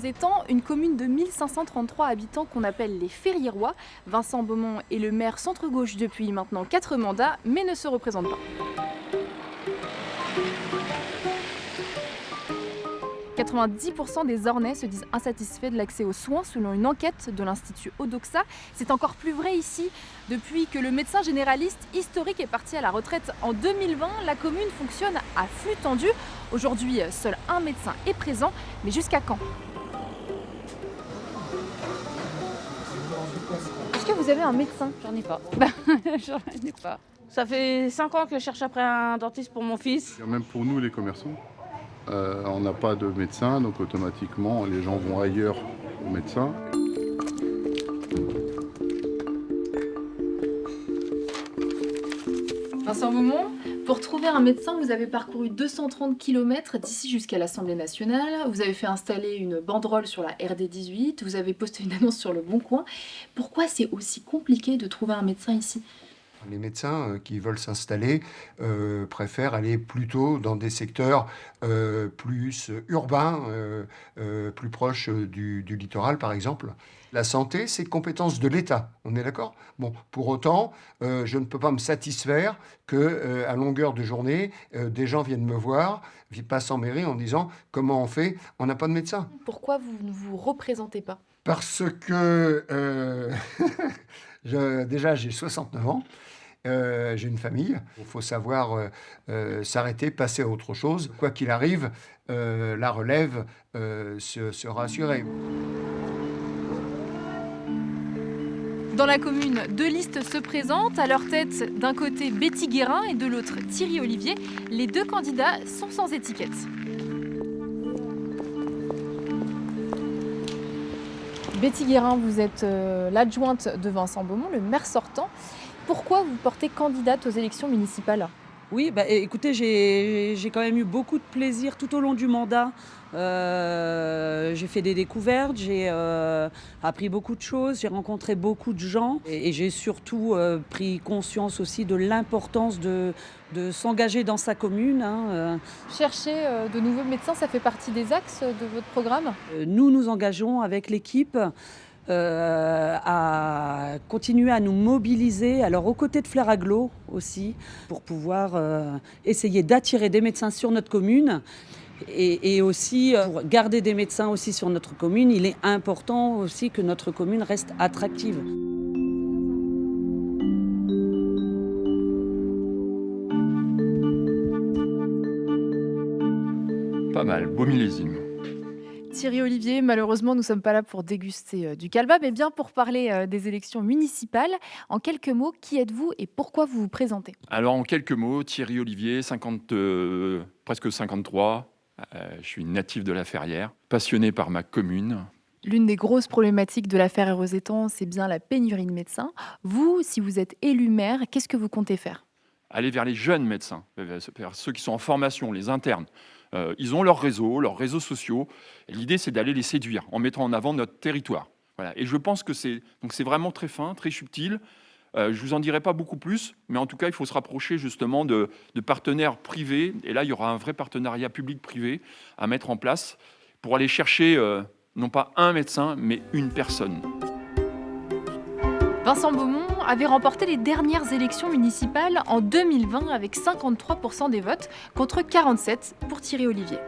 Ferrières-aux-Étangs, une commune de 1533 habitants qu'on appelle les Ferriérois. Vincent Beaumont est le maire centre-gauche depuis maintenant 4 mandats, mais ne se représente pas. 90% des Ornais se disent insatisfaits de l'accès aux soins selon une enquête de l'Institut Odoxa. C'est encore plus vrai ici. Depuis que le médecin généraliste historique est parti à la retraite en 2020, la commune fonctionne à flux tendu. Aujourd'hui, seul un médecin est présent, mais jusqu'à quand? Est-ce que vous avez un médecin? J'en ai pas. J'en ai pas. Ça fait 5 ans que je cherche après un dentiste pour mon fils. Même pour nous, les commerçants, on n'a pas de médecin, donc automatiquement, les gens vont ailleurs au médecin. Vincent Beaumont, pour trouver un médecin, vous avez parcouru 230 km d'ici jusqu'à l'Assemblée nationale. Vous avez fait installer une banderole sur la RD 18. Vous avez posté une annonce sur Le Bon Coin. Pourquoi c'est aussi compliqué de trouver un médecin ici? Les médecins qui veulent s'installer préfèrent aller plutôt dans des secteurs plus urbains, plus proches du littoral par exemple. La santé, c'est compétence de l'État, on est d'accord? Bon, pour autant, je ne peux pas me satisfaire qu'à longueur de journée, des gens viennent me voir, passent en mairie en disant « Comment on fait? On n'a pas de médecin. » Pourquoi vous ne vous représentez pas? Parce que déjà j'ai 69 ans. J'ai une famille, il faut savoir s'arrêter, passer à autre chose. Quoi qu'il arrive, la relève sera assurée. Dans la commune, 2 listes se présentent. À leur tête, d'un côté Betty Guérin et de l'autre Thierry Olivier. Les 2 candidats sont sans étiquette. Betty Guérin, vous êtes l'adjointe de Vincent Beaumont, le maire sortant. Pourquoi vous portez candidate aux élections municipales? Oui, écoutez, j'ai quand même eu beaucoup de plaisir tout au long du mandat. J'ai fait des découvertes, j'ai appris beaucoup de choses, j'ai rencontré beaucoup de gens et j'ai surtout pris conscience aussi de l'importance de s'engager dans sa commune. Chercher de nouveaux médecins, ça fait partie des axes de votre programme? Nous nous engageons avec l'équipe à continuer à nous mobiliser, alors aux côtés de Fleur Aglo aussi, pour pouvoir essayer d'attirer des médecins sur notre commune et aussi pour garder des médecins aussi sur notre commune. Il est important aussi que notre commune reste attractive. Pas mal, beau millésime. Thierry Olivier, malheureusement, nous ne sommes pas là pour déguster du calva, mais bien pour parler des élections municipales. En quelques mots, qui êtes-vous et pourquoi vous vous présentez? Alors en quelques mots, Thierry Olivier, presque 53, je suis natif de la Ferrière, passionné par ma commune. L'une des grosses problématiques de la Ferrières-aux-Étangs, c'est bien la pénurie de médecins. Vous, si vous êtes élu maire, qu'est-ce que vous comptez faire? Aller vers les jeunes médecins, vers ceux qui sont en formation, les internes. Ils ont leurs réseaux sociaux. L'idée, c'est d'aller les séduire en mettant en avant notre territoire. Voilà. Et je pense que c'est vraiment très fin, très subtil. Je ne vous en dirai pas beaucoup plus, mais en tout cas, il faut se rapprocher justement de partenaires privés. Et là, il y aura un vrai partenariat public-privé à mettre en place pour aller chercher non pas un médecin, mais une personne. Vincent Beaumont avait remporté les dernières élections municipales en 2020 avec 53% des votes contre 47% pour Thierry Olivier.